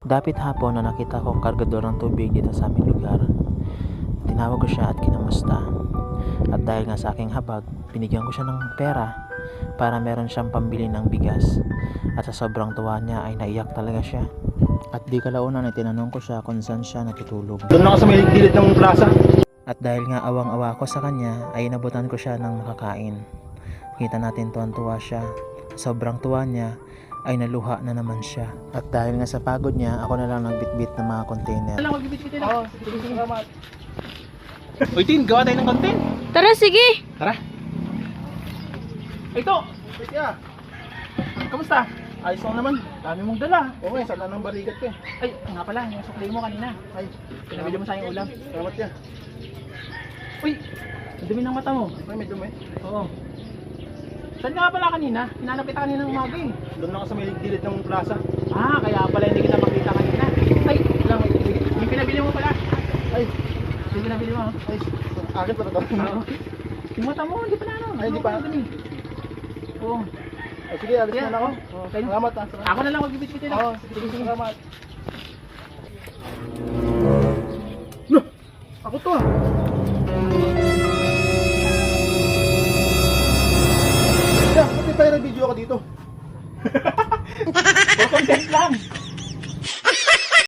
Dapit hapon na nakita kong kargador ng tubig dito sa aming lugar. Tinawag ko siya at kinamusta. At dahil nga sa aking habag, binigyan ko siya ng pera para meron siyang pambili ng bigas. At sa sobrang tuwa niya ay naiyak talaga siya. At di kalaunan ay tinanong ko siya kung saan siya natutulog. Doon na ako sa may gilid ng plaza. At dahil nga awang-awa ko sa kanya ay inabutan ko siya ng makakain. Kita natin tuwan-tuwa siya. Sobrang tuwa niya ay naluha na naman siya. At dahil nga sa pagod niya, ako na lang nagbitbit ng mga container. Alam ko, bibit-bitin ako. Sige, salamat. Uy, Tin, gawa tayo ng content. Tara, sige! Tara. Ito. Wait ya. Kamusta? Ayos lang naman. Dami mong dala. Okay, sana nang balikat ko. Ay, nga pala, yung sukli mo kanina. Ay, pinabili mo sa aking ulam. Salamat ya. Uy, ang dumi ng mata mo. Ay, may dumi. Oo. Saan nga pala kanina? Hinanap kita kanina ng umaga eh. Doon ako sa may gilid ng plaza. Ah, kaya pala hindi kita makita kanina. Ay, lang, yung pinabili mo pala. Ay, yung pinabili mo. Ay, agad pala ito. Oo. Yung mata mo, hindi pa na ano. Ay, hindi pa. Oo. Ay, sige, alis na ako. Okay. Salamat ha. Ako na lang magbibit-bitin ako. Sige, salamat. No! Ako to ah. Yeah, pati tayo ng video ako dito.